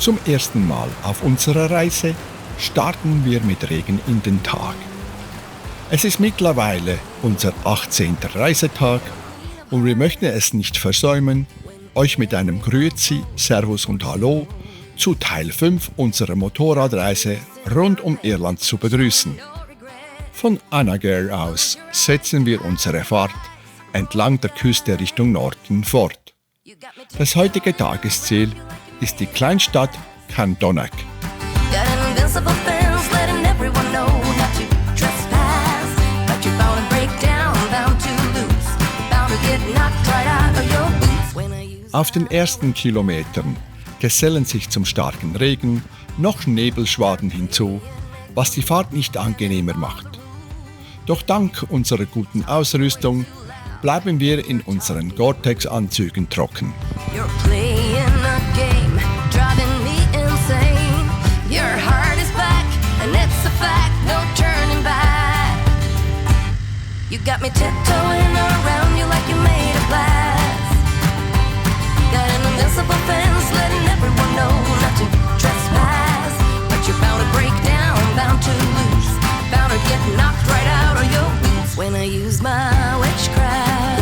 Zum ersten Mal auf unserer Reise starten wir mit Regen in den Tag. Es ist mittlerweile unser 18. Reisetag und wir möchten es nicht versäumen, euch mit einem Grüezi, Servus und Hallo zu Teil 5 unserer Motorradreise rund um Irland zu begrüßen. Von Anagare aus setzen wir unsere Fahrt entlang der Küste Richtung Norden fort. Das heutige Tagesziel ist die Kleinstadt Candonach. Auf den ersten Kilometern gesellen sich zum starken Regen noch Nebelschwaden hinzu, was die Fahrt nicht angenehmer macht. Doch dank unserer guten Ausrüstung bleiben wir in unseren Gore-Tex-Anzügen trocken. You got me tiptoeing around you like you're made of glass. Got an invincible fence letting everyone know not to trespass. But you're bound to break down, bound to lose, bound to get knocked right out of your boots when I use my witchcraft.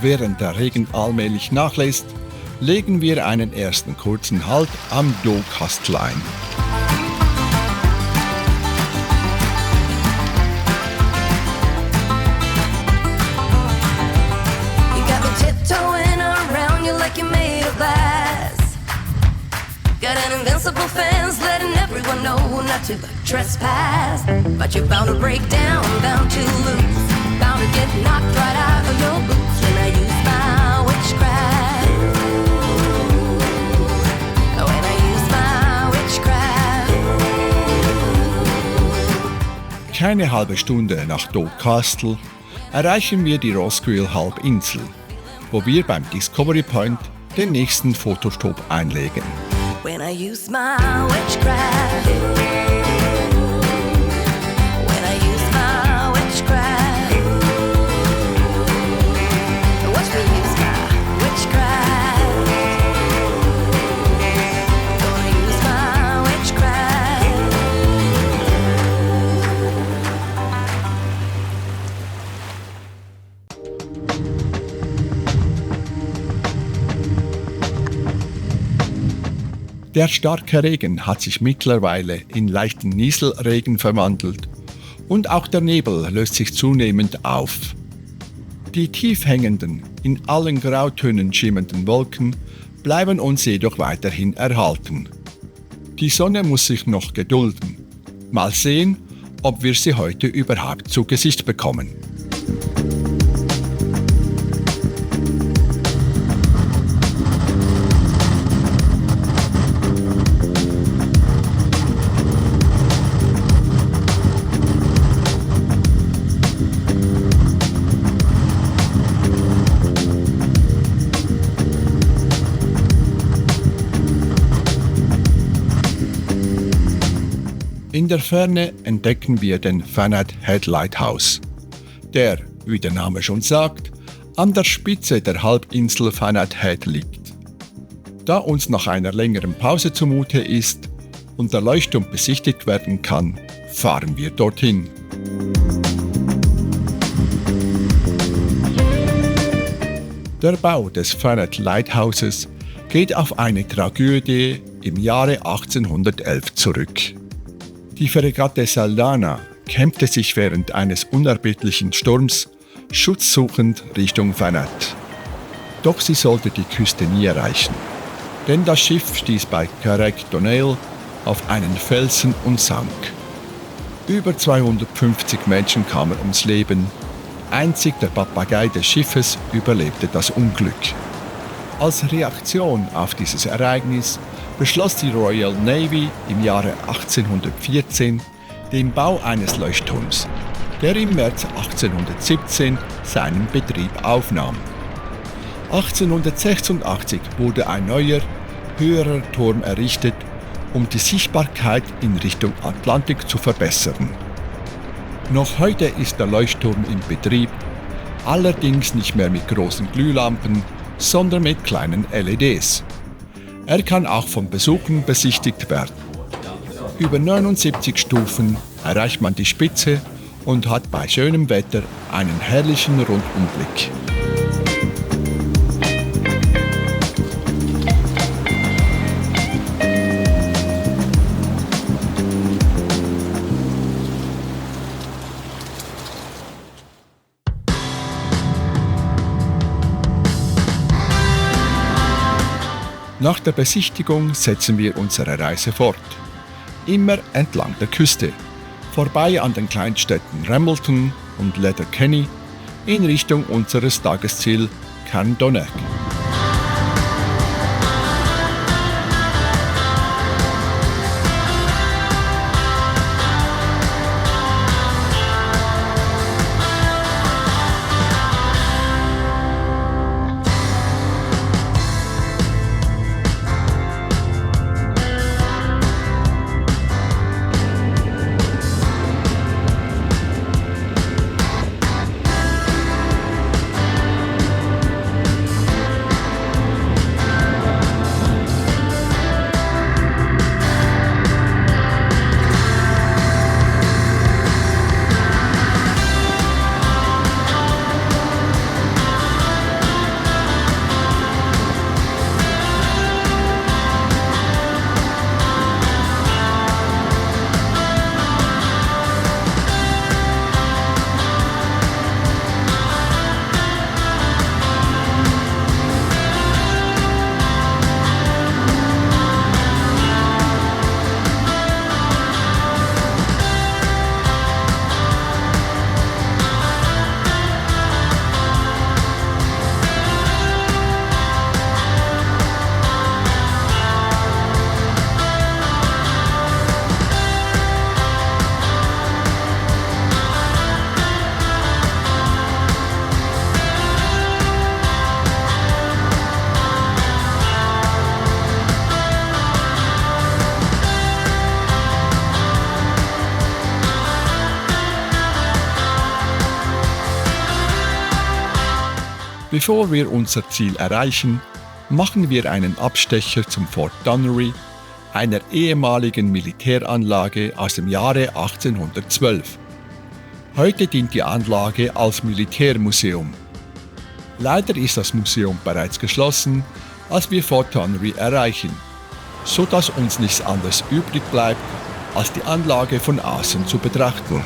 Während der Regen allmählich nachlässt, legen wir einen ersten kurzen Halt am Docastle ein. Got an invincible fence letting everyone know not to trespass. But you're bound to break down, bound to lose, bound to get knocked right out of your boots when I use my witchcraft. When I use my witchcraft. Keine halbe Stunde nach Docastle erreichen wir die Rossquill-Halbinsel, wo wir beim Discovery Point den nächsten Fotostopp einlegen. When I use my witchcraft. When I use my witchcraft. Watch me use my witchcraft. Gonna use my witchcraft. Der starke Regen hat sich mittlerweile in leichten Nieselregen verwandelt und auch der Nebel löst sich zunehmend auf. Die tief hängenden, in allen Grautönen schimmernden Wolken bleiben uns jedoch weiterhin erhalten. Die Sonne muss sich noch gedulden. Mal sehen, ob wir sie heute überhaupt zu Gesicht bekommen. In der Ferne entdecken wir den Faneuil Head Lighthouse, der, wie der Name schon sagt, an der Spitze der Halbinsel Faneuil Head liegt. Da uns nach einer längeren Pause zumute ist und der Leuchtturm besichtigt werden kann, fahren wir dorthin. Der Bau des Faneuil Lighthouses geht auf eine Tragödie im Jahre 1811 zurück. Die Fregatte Saldanha kämpfte sich während eines unerbittlichen Sturms schutzsuchend Richtung Faneuil. Doch sie sollte die Küste nie erreichen, denn das Schiff stieß bei Carrick-Donail auf einen Felsen und sank. Über 250 Menschen kamen ums Leben, einzig der Papagei des Schiffes überlebte das Unglück. Als Reaktion auf dieses Ereignis beschloss die Royal Navy im Jahre 1814 den Bau eines Leuchtturms, der im März 1817 seinen Betrieb aufnahm. 1886 wurde ein neuer, höherer Turm errichtet, um die Sichtbarkeit in Richtung Atlantik zu verbessern. Noch heute ist der Leuchtturm in Betrieb, allerdings nicht mehr mit großen Glühlampen, sondern mit kleinen LEDs. Er kann auch von Besuchern besichtigt werden. Über 79 Stufen erreicht man die Spitze und hat bei schönem Wetter einen herrlichen Rundumblick. Nach der Besichtigung setzen wir unsere Reise fort. Immer entlang der Küste, vorbei an den Kleinstädten Ramelton und Letterkenny in Richtung unseres Tagesziel Carndonagh. Bevor wir unser Ziel erreichen, machen wir einen Abstecher zum Fort Dunnery, einer ehemaligen Militäranlage aus dem Jahre 1812. Heute dient die Anlage als Militärmuseum. Leider ist das Museum bereits geschlossen, als wir Fort Dunnery erreichen, so dass uns nichts anderes übrig bleibt, als die Anlage von außen zu betrachten.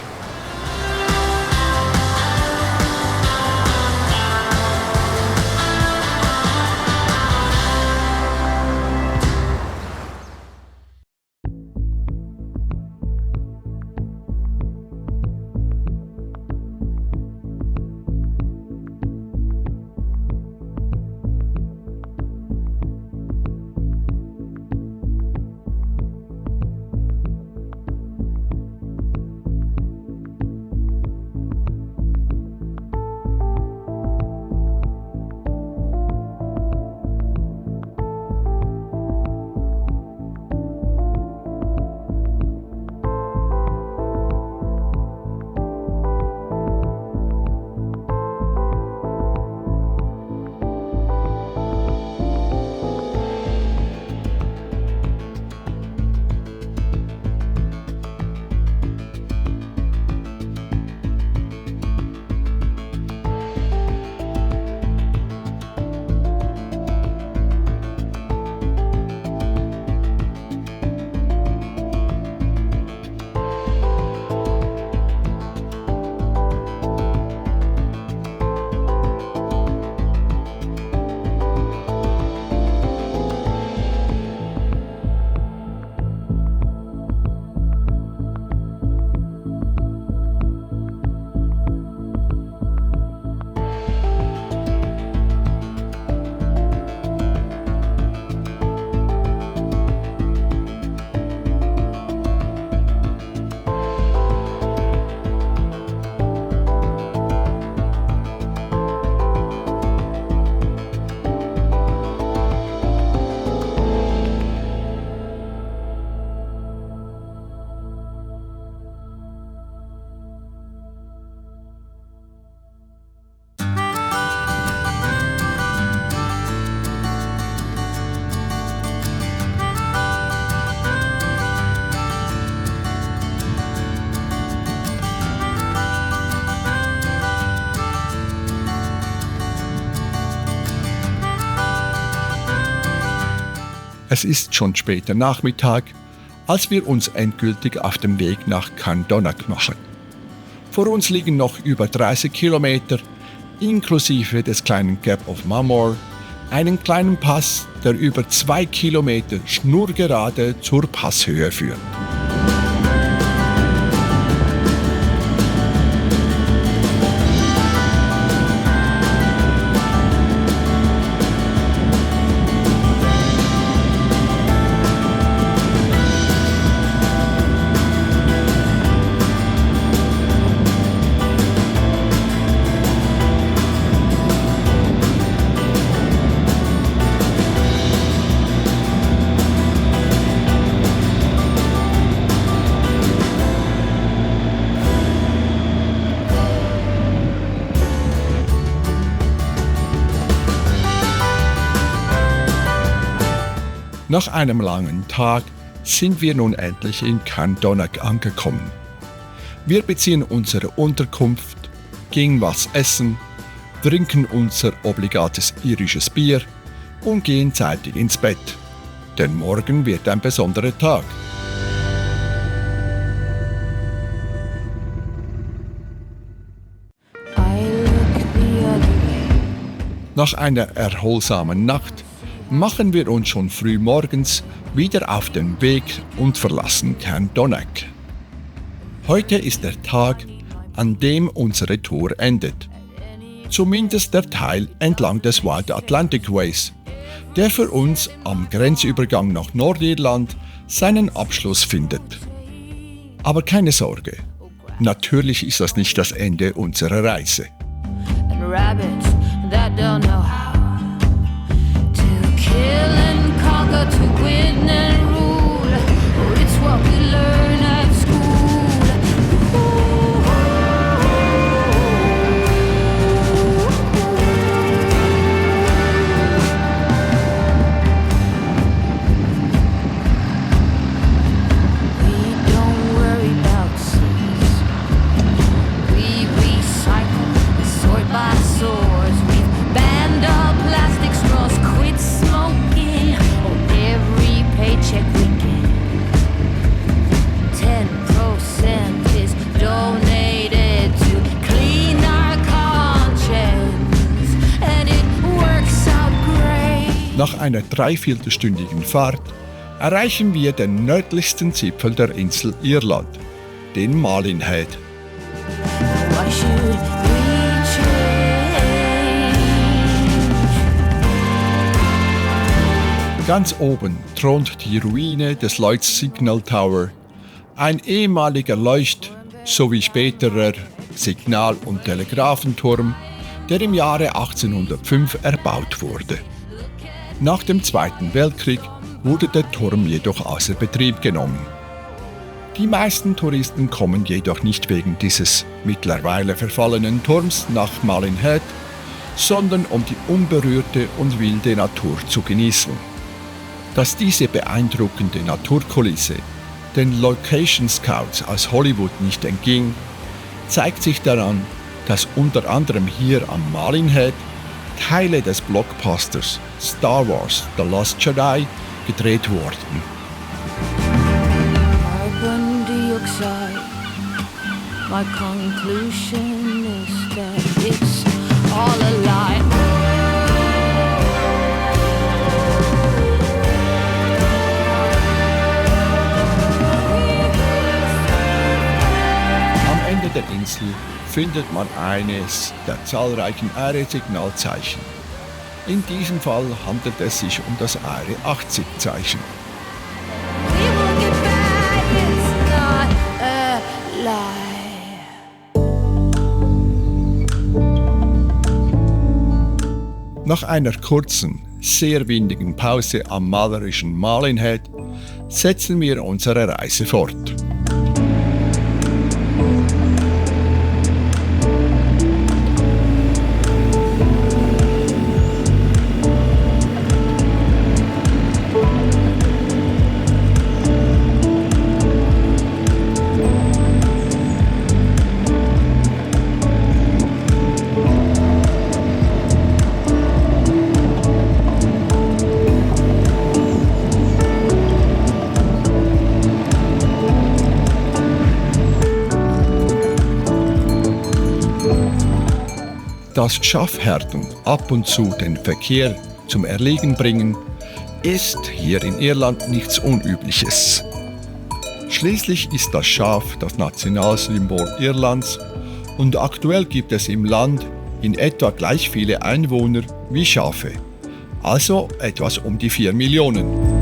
Es ist schon später Nachmittag, als wir uns endgültig auf dem Weg nach Candonnack machen. Vor uns liegen noch über 30 Kilometer, inklusive des kleinen Gap of Mamor, einen kleinen Pass, der über 2 Kilometer schnurgerade zur Passhöhe führt. Nach einem langen Tag sind wir nun endlich in Candonnack angekommen. Wir beziehen unsere Unterkunft, gehen was essen, trinken unser obligates irisches Bier und gehen zeitig ins Bett. Denn morgen wird ein besonderer Tag. Nach einer erholsamen Nacht machen wir uns schon früh morgens wieder auf den Weg und verlassen Candonnack. Heute ist der Tag, an dem unsere Tour endet. Zumindest der Teil entlang des Wild Atlantic Ways, der für uns am Grenzübergang nach Nordirland seinen Abschluss findet. Aber keine Sorge, natürlich ist das nicht das Ende unserer Reise. Kill and conquer, to win and rule. Oh, it's what we learn at school. We don't worry about seas. We recycle, sort by swords. We've banned all plastic straws, quit smoking on every paycheck we get. 10% is donated to clean our conscience, and it works out great. Nach einer dreiviertelstündigen Fahrt erreichen wir den nördlichsten Zipfel der Insel Irland, den Malin Head. Why should we change? Ganz oben thront die Ruine des Lloyd's Signal Tower, ein ehemaliger Leucht- sowie späterer Signal- und Telegraphenturm, der im Jahre 1805 erbaut wurde. Nach dem Zweiten Weltkrieg wurde der Turm jedoch außer Betrieb genommen. Die meisten Touristen kommen jedoch nicht wegen dieses mittlerweile verfallenen Turms nach Malin Head, sondern um die unberührte und wilde Natur zu genießen. Dass diese beeindruckende Naturkulisse den Location Scouts aus Hollywood nicht entging, zeigt sich daran, dass unter anderem hier am Malin Head Teile des Blockbusters Star Wars The Last Jedi gedreht wurden. Carbon dioxide. My conclusion is that it's all a lie. Am Ende der Insel findet man eines der zahlreichen ARE-Signalzeichen. In diesem Fall handelt es sich um das ARE-80-Zeichen. We will get back, it's not a lie. Nach einer kurzen, sehr windigen Pause am malerischen Malin Head setzen wir unsere Reise fort. dass Schafherden ab und zu den Verkehr zum Erliegen bringen, ist hier in Irland nichts Unübliches. Schließlich ist das Schaf das Nationalsymbol Irlands und aktuell gibt es im Land in etwa gleich viele Einwohner wie Schafe, also etwas um die 4 Millionen.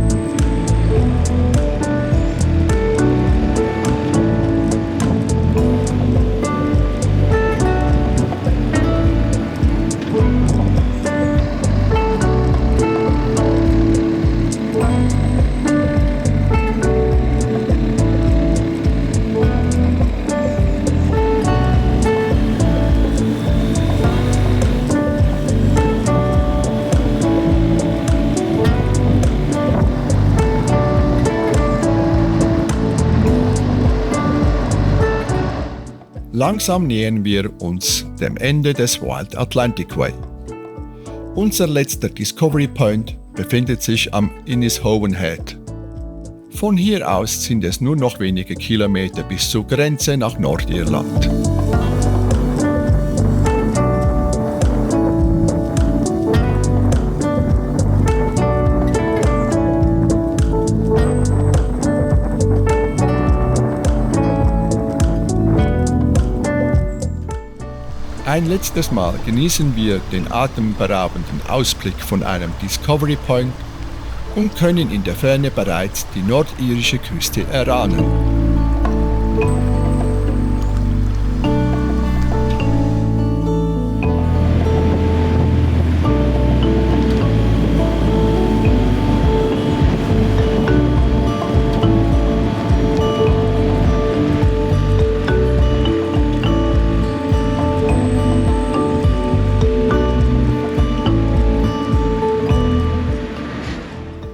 Langsam nähern wir uns dem Ende des Wild Atlantic Way. Unser letzter Discovery Point befindet sich am Innishowen Head. Von hier aus sind es nur noch wenige Kilometer bis zur Grenze nach Nordirland. Ein letztes Mal genießen wir den atemberaubenden Ausblick von einem Discovery Point und können in der Ferne bereits die nordirische Küste erahnen.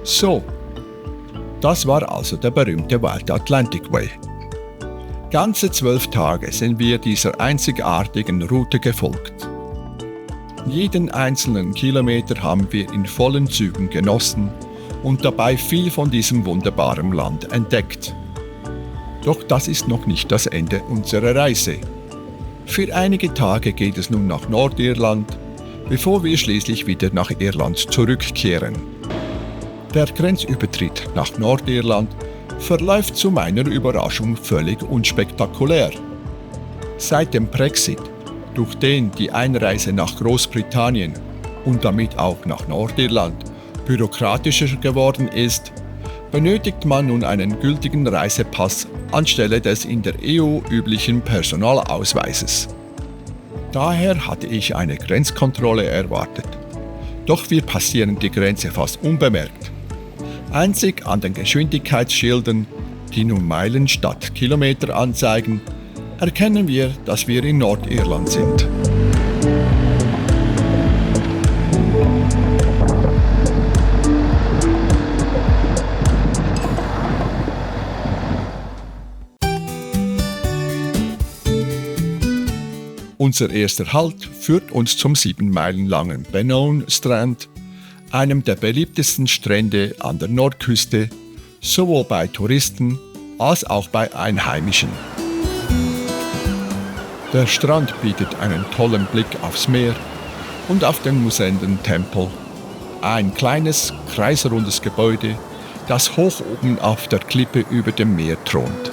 So, das war also der berühmte Wild Atlantic Way. Ganze 12 Tage sind wir dieser einzigartigen Route gefolgt. Jeden einzelnen Kilometer haben wir in vollen Zügen genossen und dabei viel von diesem wunderbaren Land entdeckt. Doch das ist noch nicht das Ende unserer Reise. Für einige Tage geht es nun nach Nordirland, bevor wir schließlich wieder nach Irland zurückkehren. Der Grenzübertritt nach Nordirland verläuft zu meiner Überraschung völlig unspektakulär. Seit dem Brexit, durch den die Einreise nach Großbritannien und damit auch nach Nordirland bürokratischer geworden ist, benötigt man nun einen gültigen Reisepass anstelle des in der EU üblichen Personalausweises. Daher hatte ich eine Grenzkontrolle erwartet. Doch wir passieren die Grenze fast unbemerkt. Einzig an den Geschwindigkeitsschildern, die nun Meilen statt Kilometer anzeigen, erkennen wir, dass wir in Nordirland sind. Unser erster Halt führt uns zum 7 Meilen langen Benone Strand, einem der beliebtesten Strände an der Nordküste, sowohl bei Touristen als auch bei Einheimischen. Der Strand bietet einen tollen Blick aufs Meer und auf den Musenden-Tempel, ein kleines, kreisrundes Gebäude, das hoch oben auf der Klippe über dem Meer thront.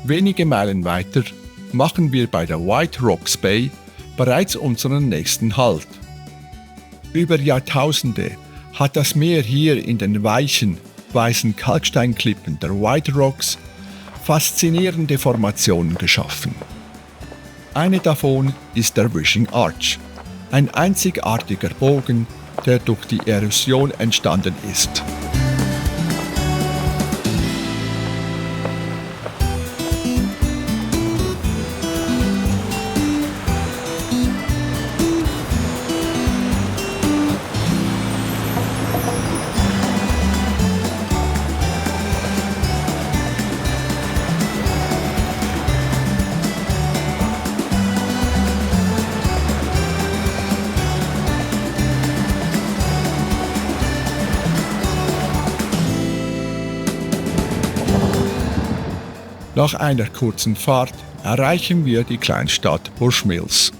Wenige Meilen weiter machen wir bei der White Rocks Bay bereits unseren nächsten Halt. Über Jahrtausende hat das Meer hier in den weichen, weißen Kalksteinklippen der White Rocks faszinierende Formationen geschaffen. Eine davon ist der Wishing Arch, ein einzigartiger Bogen, der durch die Erosion entstanden ist. Nach einer kurzen Fahrt erreichen wir die Kleinstadt Bushmills,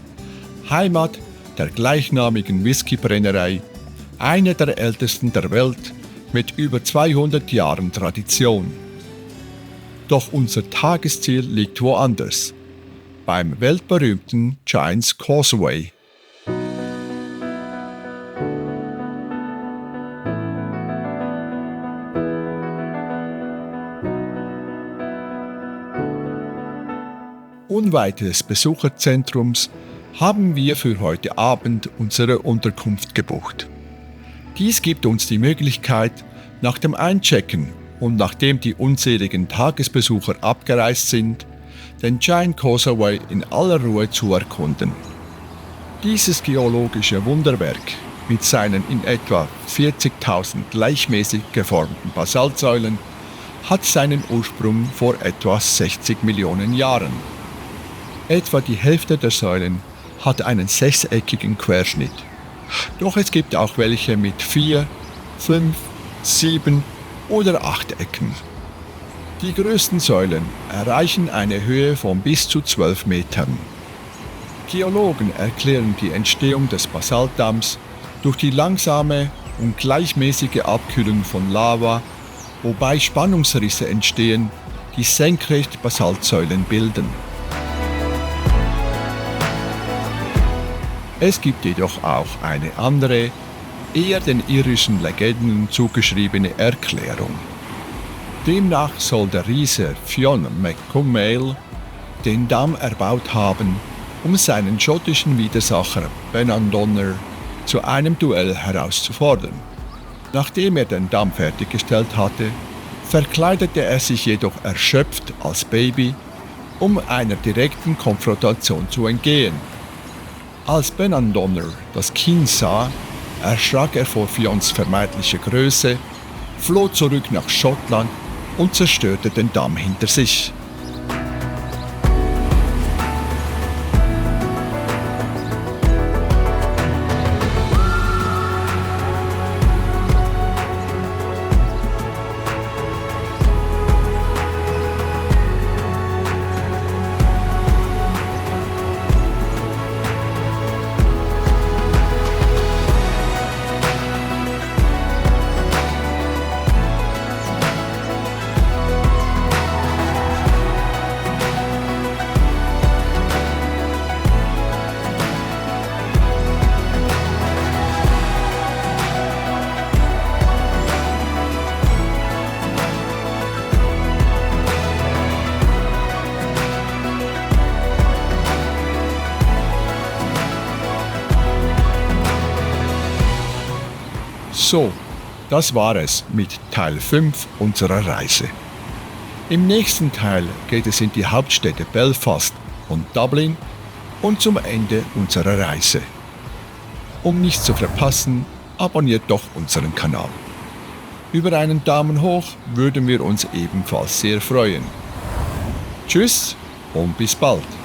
Heimat der gleichnamigen Whiskybrennerei, eine der ältesten der Welt mit über 200 Jahren Tradition. Doch unser Tagesziel liegt woanders, beim weltberühmten Giant's Causeway. Unweit des Besucherzentrums haben wir für heute Abend unsere Unterkunft gebucht. Dies gibt uns die Möglichkeit, nach dem Einchecken und nachdem die unzähligen Tagesbesucher abgereist sind, den Giant Causeway in aller Ruhe zu erkunden. Dieses geologische Wunderwerk mit seinen in etwa 40.000 gleichmäßig geformten Basaltsäulen hat seinen Ursprung vor etwa 60 Millionen Jahren. Etwa die Hälfte der Säulen hat einen sechseckigen Querschnitt. Doch es gibt auch welche mit 4, 5, 7 oder 8 Ecken. Die größten Säulen erreichen eine Höhe von bis zu 12 Metern. Geologen erklären die Entstehung des Basaltdamms durch die langsame und gleichmäßige Abkühlung von Lava, wobei Spannungsrisse entstehen, die senkrecht Basaltsäulen bilden. Es gibt jedoch auch eine andere, eher den irischen Legenden zugeschriebene Erklärung. Demnach soll der Riese Fionn McCumail den Damm erbaut haben, um seinen schottischen Widersacher Benandonner zu einem Duell herauszufordern. Nachdem er den Damm fertiggestellt hatte, verkleidete er sich jedoch erschöpft als Baby, um einer direkten Konfrontation zu entgehen. Als Benandonner das Kind sah, erschrak er vor Fionns vermeintlicher Größe, floh zurück nach Schottland und zerstörte den Damm hinter sich. So, das war es mit Teil 5 unserer Reise. Im nächsten Teil geht es in die Hauptstädte Belfast und Dublin und zum Ende unserer Reise. Um nichts zu verpassen, abonniert doch unseren Kanal. Über einen Daumen hoch würden wir uns ebenfalls sehr freuen. Tschüss und bis bald.